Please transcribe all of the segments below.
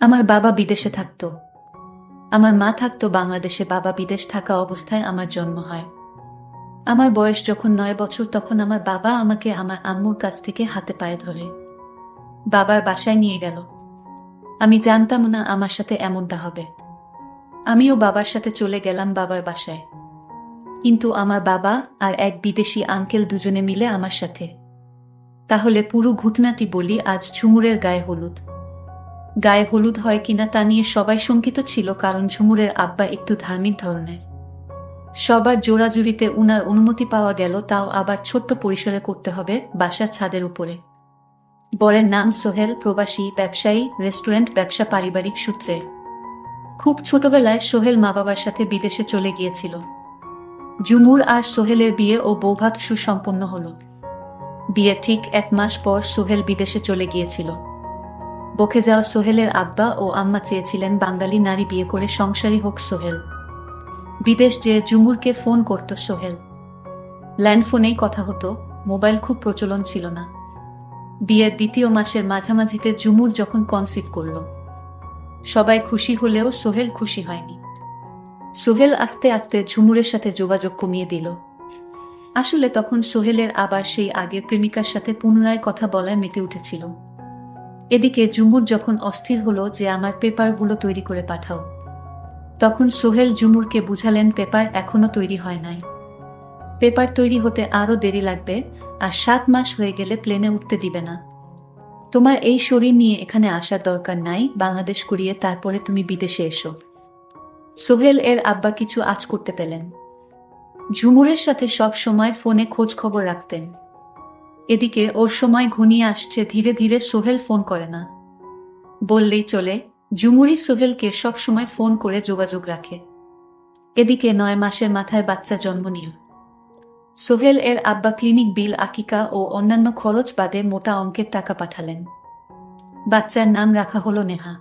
আমার বাবা বিদেশে থাকতো। আমার মা থাকতো বাংলাদেশে। বাবা বিদেশ থাকা অবস্থায় আমার জন্ম হয়। আমার বয়স যখন 9 বছর তখন আমার বাবা আমাকে আমার আম্মুর কাছ থেকে হাতে পায়ে ধরে বাবার বাসায় নিয়ে গেল। আমি জানতাম না আমার সাথে এমনটা হবে। আমিও বাবার সাথে চলে গেলাম বাবার বাসায়। কিন্তু আমার বাবা আর এক বিদেশি আঙ্কেল দুজনে মিলে আমার সাথে। তাহলে পুরো ঘটনাটি বলি। আজ ঝুমুরের গায়ে হলুদ। গায়ে হলুদ হয় কিনা তা নিয়ে সবাই শঙ্কিত ছিল, কারণ ঝুমুরের আব্বা একটু ধার্মিক ধরনের। সবার জোড়াজুড়িতে উনার অনুমতি পাওয়া গেল, তাও আবার ছোট্ট পরিসরে করতে হবে, বাসার ছাদের উপরে। বরের নাম সোহেল, প্রবাসী, ব্যবসায়ী, রেস্টুরেন্ট ব্যবসা, পারিবারিক সূত্রে। খুব ছোটবেলায় সোহেল মা বাবার সাথে বিদেশে চলে গিয়েছিল। ঝুমুর আর সোহেলের বিয়ে ও বৌভাত সুসম্পন্ন হলো। বিয়ে ঠিক 1 মাস পর সোহেল বিদেশে চলে গিয়েছিল। বকে যাওয়া সোহেলের আব্বা ও আম্মা চেয়েছিলেন বাঙালি নারী বিয়ে করে সংসারী হোক সোহেল। বিদেশ যে ঝুমুরকে ফোন করত সোহেল। ল্যান্ডফোনেই কথা হতো, মোবাইল খুব প্রচলন ছিল না। বিয়ের 2য় মাসের মাঝামাঝিতে ঝুমুর যখন কনসিভ করল, সবাই খুশি হলেও সোহেল খুশি হয়নি। সোহেল আস্তে আস্তে ঝুমুরের সাথে যোগাযোগ কমিয়ে দিল। আসলে তখন সোহেলের আবার সেই আগের প্রেমিকার সাথে পুনরায় কথা বলায় মেতে উঠেছিল। এদিকে ঝুমুর যখন অস্থির হলো যে আমার পেপারগুলো তৈরি করে পাঠাও, তখন সোহেল ঝুমুরকে বুঝালেন পেপার এখনো তৈরি হয় নাই। পেপার তৈরি হতে আরো দেরি লাগবে, আর 7 মাস হয়ে গেলে প্লেনে উঠতে দিবে না। তোমার এই শরীর নিয়ে এখানে আসার দরকার নাই, বাংলাদেশ করিয়ে তারপরে তুমি বিদেশে এসো। সোহেল এর আব্বা কিছু আঁচ করতে পেলেন। ঝুমুরের সাথে সব সময় ফোনে খোঁজ খবর রাখতেন। এদিকে ওর সময় ঘনিয়ে আসছে, ধীরে ধীরে সোহেল ফোন করে না বললেই চলে। ঝুমুরই সোহেলকে সব সময় ফোন করে যোগাযোগ রাখে। এদিকে 9 মাসের মাথায় বাচ্চা জন্ম নিল। সোহেল এর আব্বা ক্লিনিক বিল, আকিকা ও অন্যান্য খরচ বাদে মোটা অঙ্কের টাকা পাঠালেন। বাচ্চার নাম রাখা হলো নেহা।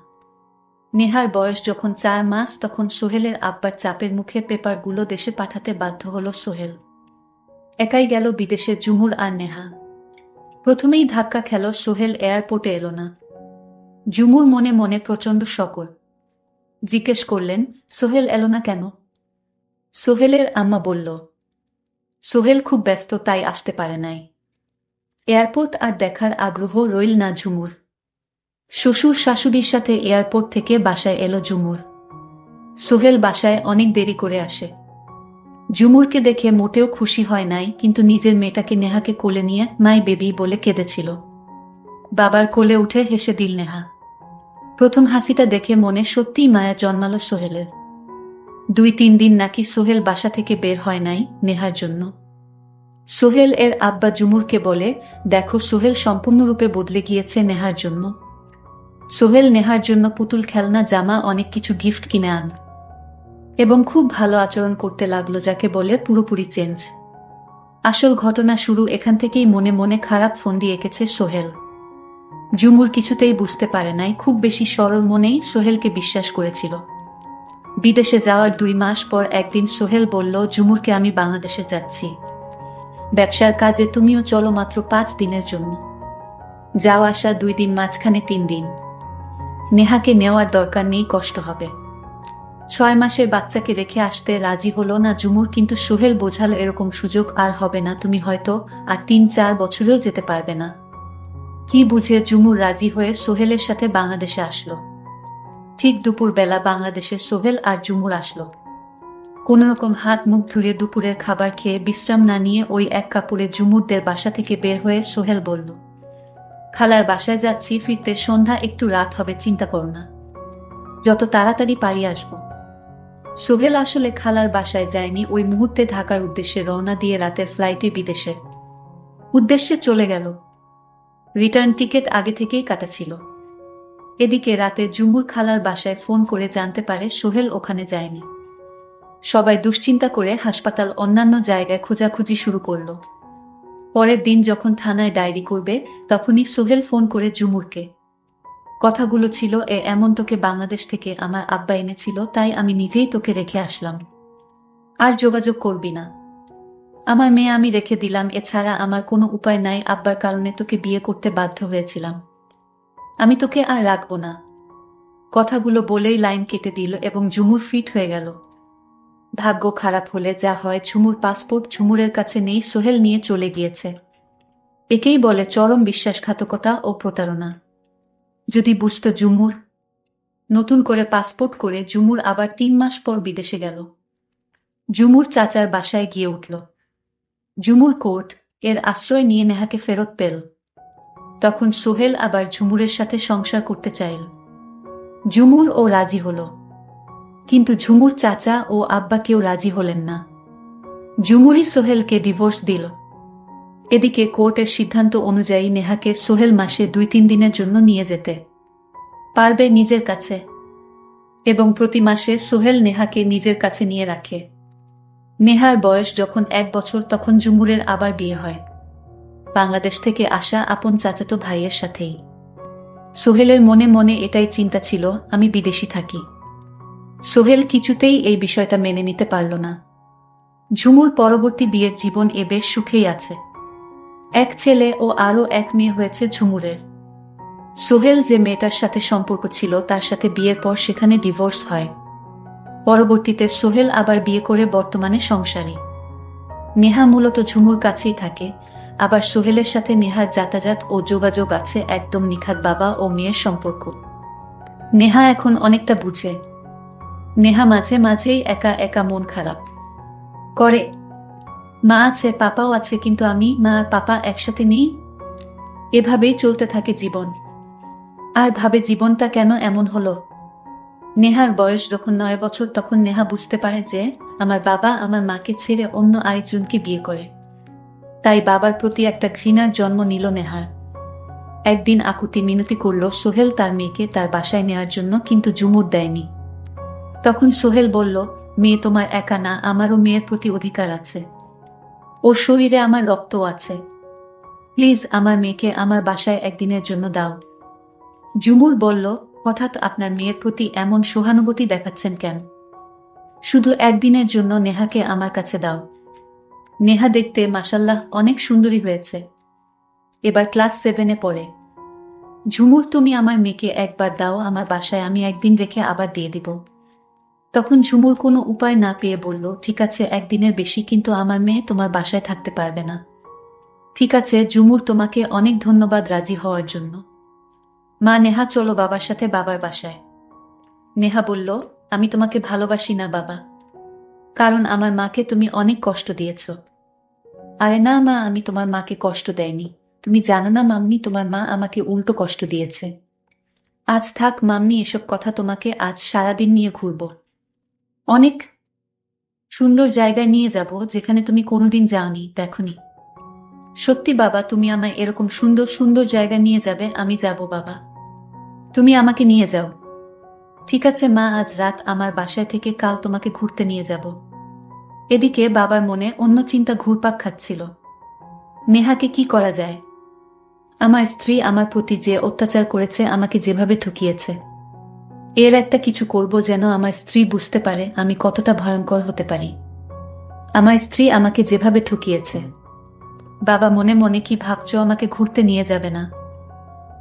নেহার বয়স যখন 4 মাস, তখন সোহেলের আব্বার চাপের মুখে পেপারগুলো দেশে পাঠাতে বাধ্য হলো সোহেল। একাই গেল বিদেশে ঝুমুর আর নেহা। প্রথমেই ধাক্কা খেল, সোহেল এয়ারপোর্টে এলো না। ঝুমুর মনে মনে প্রচণ্ড শকর। জিজ্ঞেস করলেন, সোহেল এলো না কেন? সোহেলের আম্মা বলল, সোহেল খুব ব্যস্ত, তাই আসতে পারে নাই। এয়ারপোর্ট আর দেখার আগ্রহ রইল না ঝুমুর। শ্বশুর শাশুড়ির সাথে এয়ারপোর্ট থেকে বাসায় এলো ঝুমুর। সোহেল বাসায় অনেক দেরি করে আসে। ঝুমুরকে দেখে মোটেও খুশি হয় নাই, কিন্তু নিজের মেয়েটাকে নেহাকে কোলে নিয়ে মাই বেবি বলে কেঁদেছিল। বাবার কোলে উঠে হেসে দিল নেহা। প্রথম হাসিটা দেখে মনে সত্যিই মায়া জন্মালো সোহেলের। 2-3 দিন নাকি সোহেল বাসা থেকে বের হয় নাই নেহার জন্য। সোহেল এর আব্বা ঝুমুরকে বলে, দেখো সোহেল সম্পূর্ণরূপে বদলে গিয়েছে নেহার জন্য। সোহেল নেহার জন্য পুতুল, খেলনা, জামা, অনেক কিছু গিফট কিনে আন এবং খুব ভালো আচরণ করতে লাগলো, যাকে বলে পুরোপুরি চেঞ্জ। আসল ঘটনা শুরু এখান থেকেই। মনে মনে খারাপ ফন্দি এঁকেছে সোহেল। ঝুমুর কিছুতেই বুঝতে পারে নাই, খুব বেশি সরল মনেই সোহেলকে বিশ্বাস করেছিল। বিদেশে যাওয়ার 2 মাস পর একদিন সোহেল বলল, ঝুমুরকে আমি বাংলাদেশে যাচ্ছি ব্যবসার কাজে, তুমিও চলো, মাত্র 5 দিনের জন্য। যাওয়া আসা 2 দিন, মাঝখানে 3 দিন। নেহাকে নেওয়ার দরকার নেই, কষ্ট হবে। 6 মাসের বাচ্চাকে রেখে আসতে রাজি হলো না ঝুমুর, কিন্তু সোহেল বোঝালো এরকম সুযোগ আর হবে না, তুমি হয়তো আর 3-4 বছরেও যেতে পারবে না। কি বুঝে ঝুমুর রাজি হয়ে সোহেলের সাথে বাংলাদেশে আসলো। ঠিক দুপুরবেলা বাংলাদেশে সোহেল আর ঝুমুর আসলো। কোনোরকম হাত মুখ ধুয়ে দুপুরের খাবার খেয়ে বিশ্রাম না নিয়ে ওই এক কাপড়ে ঝুমুরদের বাসা থেকে বের হয়ে সোহেল বলল, খালার বাসায় যাচ্ছি, ফিরতে সন্ধ্যা একটু রাত হবে, চিন্তা করো না, যত তাড়াতাড়ি পারি আসবো। সোহেল আসলে খালার বাসায় যায়নি, ওই মুহূর্তে ঢাকার উদ্দেশ্যে রওনা দিয়ে রাতের ফ্লাইটে বিদেশের উদ্দেশ্যে চলে গেল। রিটার্ন টিকিট আগে থেকেই কাটা ছিল। এদিকে রাতে ঝুমুর খালার বাসায় ফোন করে জানতে পারে সোহেল ওখানে যায়নি। সবাই দুশ্চিন্তা করে হাসপাতাল, অন্যান্য জায়গায় খোঁজাখুঁজি শুরু করল। পরের দিন যখন থানায় ডায়েরি করবে, তখনই সোহেল ফোন করে ঝুমুরকে। কথাগুলো ছিল, এমন তোকে বাংলাদেশ থেকে আমার আব্বা এনেছিল, তাই আমি নিজেই তোকে রেখে আসলাম। আর যোগাযোগ করবি না, আমার মেয়ে আমি রেখে দিলাম, এছাড়া আমার কোনো উপায় নাই, আব্বার কারণে তোকে বিয়ে করতে বাধ্য হয়েছিলাম, আমি তোকে আর রাখবো না। কথাগুলো বলেই লাইন কেটে দিল এবং ঝুমুর ফিট হয়ে গেল। ভাগ্য খারাপ হলে যা হয়, ঝুমুর পাসপোর্ট ঝুমুরের কাছে নেই, সোহেল নিয়ে চলে গিয়েছে। একেই বলে চরম বিশ্বাসঘাতকতা ও প্রতারণা। যদি বুঝত ঝুমুর। নতুন করে পাসপোর্ট করে ঝুমুর আবার 3 মাস পর বিদেশে গেল। ঝুমুর চাচার বাসায় গিয়ে উঠল। ঝুমুর কোর্ট এর আশ্রয় নিয়ে নেহাকে ফেরত পেল। তখন সোহেল আবার ঝুমুরের সাথে সংসার করতে চাইল। ঝুমুর ও রাজি হল, কিন্তু ঝুমুর চাচা ও আব্বা কেউ রাজি হলেন না। ঝুমুরই সোহেলকে ডিভোর্স দিল। এদিকে কোর্টের সিদ্ধান্ত অনুযায়ী নেহাকে সোহেল মাসে 2-3 দিনের জন্য নিয়ে যেতে পারবে নিজের কাছে, এবং প্রতি মাসে সোহেল নেহাকে নিজের কাছে নিয়ে রাখে। নেহার বয়স যখন 1 বছর তখন ঝুমুরের আবার বিয়ে হয়, বাংলাদেশ থেকে আসা আপন চাচাতো ভাইয়ের সাথেই। সোহেলের মনে মনে এটাই চিন্তা ছিল, আমি বিদেশি থাকি। সোহেল কিছুতেই এই বিষয়টা মেনে নিতে পারল না। ঝুমুর পরবর্তী বিয়ের জীবন বেশ সুখেই আছে। 1 ছেলে ও আরও 1 মেয়ে হয়েছে ঝুমুরের। সোহেল যে মেয়েটার সাথে সম্পর্ক ছিল তার সাথে বিয়ের পর সেখানে ডিভোর্স হয়। পরবর্তীতে সোহেল আবার বিয়ে করে বর্তমানে সংসারী। নেহা মূলত ঝুমুর কাছেই থাকে, আবার সোহেলের সাথে নেহার যাতায়াত ও যোগাযোগ আছে, একদম নিখাত বাবা ও মেয়ের সম্পর্ক। নেহা এখন অনেকটা বুঝে। নেহা মাঝে মাঝেই একা একা মন খারাপ করে। মা আছে, পাপাও আছে, কিন্তু আমি, মা আর পাপা একসাথে নেই। এভাবেই চলতে থাকে জীবন। আর ভাবে জীবনটা কেন এমন হলো। নেহার বয়স যখন 9 বছর তখন নেহা বুঝতে পারে যে আমার বাবা আমার মাকে ছেড়ে অন্য আরেকজনকে বিয়ে করে। তাই বাবার প্রতি একটা ঘৃণার জন্ম নিল নেহার। একদিন আকুতি মিনতি করল সোহেল তার মেয়েকে তার বাসায় নেওয়ার জন্য, কিন্তু ঝুমুর দেয়নি। তখন সোহেল বলল, মেয়ে তোমার একা না, আমারও মেয়ের প্রতি অধিকার আছে। ওর শরীরে আমার রক্ত আছে। প্লিজ আমার মেয়েকে আমার বাসায় একদিনের জন্য দাও। ঝুমুর বলল, হঠাৎ আপনার মেয়ের প্রতি এমন সহানুভূতি দেখাচ্ছেন কেন? শুধু একদিনের জন্য নেহাকে আমার কাছে দাও। নেহা দেখতে মাশাল্লাহ অনেক সুন্দরী হয়েছে, এবার ক্লাস 7-এ পড়ে। ঝুমুর, তুমি আমার মেয়েকে একবার দাও আমার বাসায়, আমি একদিন রেখে আবার দিয়ে দিব। তখন ঝুমুর কোনো উপায় না পেয়ে বলল, ঠিক আছে, একদিনের বেশি, কিন্তু আমার মেয়ে তোমার বাসায় থাকতে পারবে না। ঠিক আছে ঝুমুর, তোমাকে অনেক ধন্যবাদ রাজি হওয়ার জন্য। মা, নেহা চলো বাবার সাথে বাবার বাসায়। নেহা বলল, আমি তোমাকে ভালোবাসি না বাবা, কারণ আমার মাকে তুমি অনেক কষ্ট দিয়েছ। আরে না মা, আমি তোমার মাকে কষ্ট দেয়নি। তুমি জানো না মাম্মি, তোমার মা আমাকে উল্টো কষ্ট দিয়েছে। আজ থাক মাম্মি এসব কথা, তোমাকে আজ সারাদিন নিয়ে ঘুরব। অনেক সুন্দর জায়গায় নিয়ে যাব যেখানে তুমি কোনোদিন যাওনি, দেখনি। সত্যি বাবা, তুমি আমায় এরকম সুন্দর সুন্দর জায়গায় নিয়ে যাবে? আমি যাব বাবা, তুমি আমাকে নিয়ে যাও। ঠিক আছে মা, আজ রাত আমার বাসায় থেকে কাল তোমাকে ঘুরতে নিয়ে যাব। এদিকে বাবার মনে অন্য চিন্তা ঘুরপাক খাচ্ছিল। নেহাকে কি করা যায়? আমার স্ত্রী আমার প্রতি যে অত্যাচার করেছে, আমাকে যেভাবে ঠকিয়েছে, এর একটা কিছু করব যেন আমার স্ত্রী বুঝতে পারে আমি কতটা ভয়ঙ্কর হতে পারি। আমার স্ত্রী আমাকে যেভাবে ঠকিয়েছে। বাবা মনে মনে কি ভাবছো, আমাকে ঘুরতে নিয়ে যাবে না?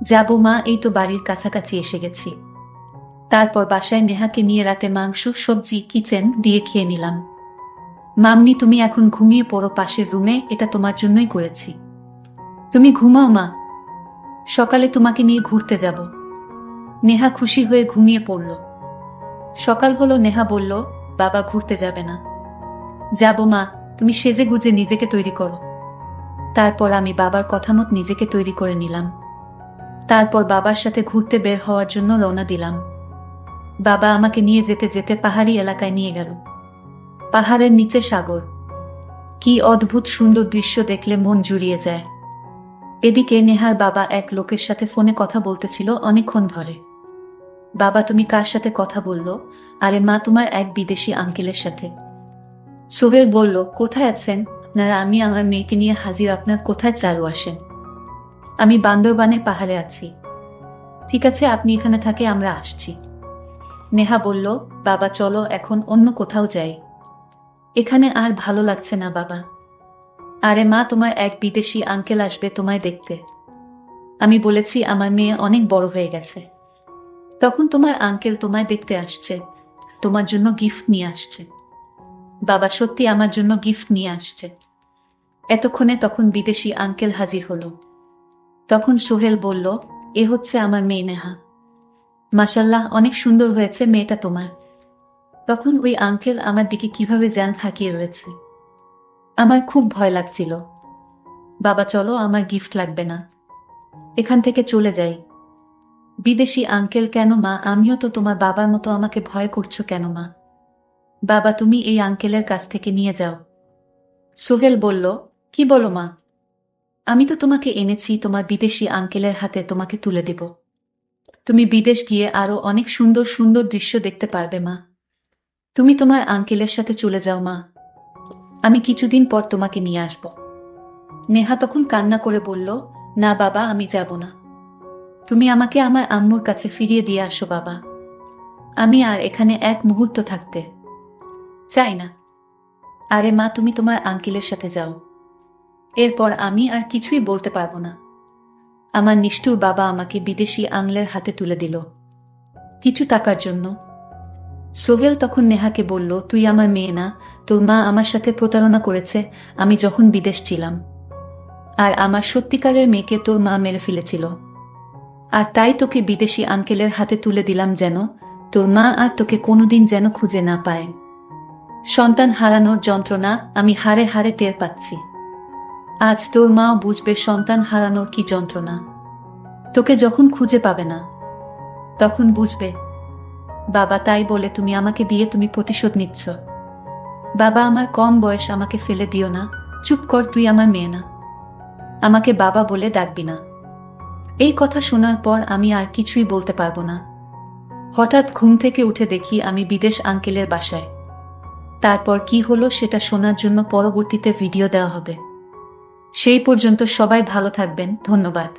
যাব মা, এই তো বাড়ির কাছাকাছি এসে গেছি। তারপর বাসায় নেহাকে নিয়ে রাতে মাংস সবজি কিচেন দিয়ে খেয়ে নিলাম। মাম্মি, তুমি এখন ঘুমিয়ে পড়ো পাশের রুমে, এটা তোমার জন্যই করেছি। তুমি ঘুমাও মা, সকালে তোমাকে নিয়ে ঘুরতে যাব। নেহা খুশি হয়ে ঘুমিয়ে পড়ল। সকাল হলো, নেহা বলল, বাবা ঘুরতে যাবে না? যাব মা, তুমি সেজে গুজে নিজেকে তৈরি করো। তারপর আমি বাবার কথা মত নিজেকে তৈরি করে নিলাম। তারপর বাবার সাথে ঘুরতে বের হওয়ার জন্য রওনা দিলাম। বাবা আমাকে নিয়ে যেতে যেতে পাহাড়ি এলাকায় নিয়ে গেল। পাহাড়ের নিচে সাগর, কি অদ্ভুত সুন্দর দৃশ্য, দেখলে মন জুড়িয়ে যায়। এদিকে নেহার বাবা এক লোকের সাথে ফোনে কথা বলতেছিল অনেকক্ষণ ধরে। বাবা, তুমি কার সাথে কথা বললো? আরে মা, তোমার এক বিদেশি আঙ্কেলের সাথে। সোহেল বলল, কোথায় আছেন আপনারা? আমি আমার মেয়েকে নিয়ে হাজির, আপনার কোথায় চালু আসেন? আমি বান্দরবানে পাহাড়ে আছি। ঠিক আছে, আপনি এখানে থাকে, আমরা আসছি। নেহা বলল, বাবা চলো এখন অন্য কোথাও যাই, এখানে আর ভালো লাগছে না বাবা। আরে মা, তোমার এক বিদেশি আঙ্কেল আসবে তোমায় দেখতে। আমি বলেছি আমার মেয়ে অনেক বড় হয়ে গেছে, তখন তোমার আঙ্কেল তোমায় দেখতে আসছে, তোমার জন্য গিফট নিয়ে আসছে। বাবা সত্যি আমার জন্য গিফট নিয়ে আসছে। এতক্ষণে তখন বিদেশি আঙ্কেল হাজির হলো। তখন সোহেল বলল, এ হচ্ছে আমার মেয়ে নেহা। মাশাল্লাহ, অনেক সুন্দর হয়েছে মেয়েটা তোমার। তখন ওই আঙ্কেল আমার দিকে কিভাবে যেন তাকিয়ে রয়েছে। আমার খুব ভয় লাগছিল। বাবা চলো, আমার গিফট লাগবে না, এখান থেকে চলে যাই। বিদেশি আঙ্কেল, কেন মা? আমিও তো তোমার বাবার মতো, আমাকে ভয় করছো কেন মা? বাবা তুমি এই আঙ্কেলের কাছ থেকে নিয়ে যাও। সোহেল বলল, কি বলো মা? আমি তো তোমাকে এনেছি তোমার বিদেশি আঙ্কেলের হাতে, তোমাকে তুলে দেব। তুমি বিদেশ গিয়ে আরো অনেক সুন্দর সুন্দর দৃশ্য দেখতে পারবে মা। তুমি তোমার আঙ্কেলের সাথে চলে যাও মা, আমি কিছুদিন পর তোমাকে নিয়ে আসব। নেহা তখন কান্না করে বলল, না বাবা, আমি যাব না। তুমি আমাকে আমার আম্মুর কাছে ফিরিয়ে দিয়ে আসো বাবা। আমি আর এখানে এক মুহূর্ত থাকতে চাই না। আরে মা, তুমি তোমার আঙ্কেলের সাথে যাও, এরপর আমি আর কিছুই বলতে পারবো না। আমার নিষ্ঠুর বাবা আমাকে বিদেশি আংলের হাতে তুলে দিল কিছু টাকার জন্য। সোহেল তখন নেহাকে বলল, তুই আমার মেয়ে না, তোর মা আমার সাথে প্রতারণা করেছে আমি যখন বিদেশ ছিলাম। আর আমার সত্যিকারের মেয়েকে তোর মা মেরে ফেলেছিল। আর তাই তোকে বিদেশি আঙ্কেলের হাতে তুলে দিলাম, যেন তোর মা আর তোকে কোনোদিন যেন খুঁজে না পায়। সন্তান হারানোর যন্ত্রণা আমি হাড়ে হাড়ে টের পাচ্ছি। আজ তোর মাও বুঝবে সন্তান হারানোর কি যন্ত্রণা। তোকে যখন খুঁজে পাবে না, তখন বুঝবে। বাবা, তাই বলে তুমি আমাকে দিয়ে তুমি প্রতিশোধ নিচ্ছ? বাবা, আমার কম বয়স, আমাকে ফেলে দিও না। চুপ কর, তুই আমার মেয়ে না, আমাকে বাবা বলে ডাকবি না। এই কথা শোনার পর আমি আর কিছুই বলতে পারবো না। হঠাৎ ঘুম থেকে উঠে দেখি আমি বিদেশ আঙ্কেলের বাসায়। তারপর কি হলো সেটা শোনার জন্য পরবর্তীতে ভিডিও দেওয়া হবে। সেই পর্যন্ত সবাই ভালো থাকবেন, ধন্যবাদ।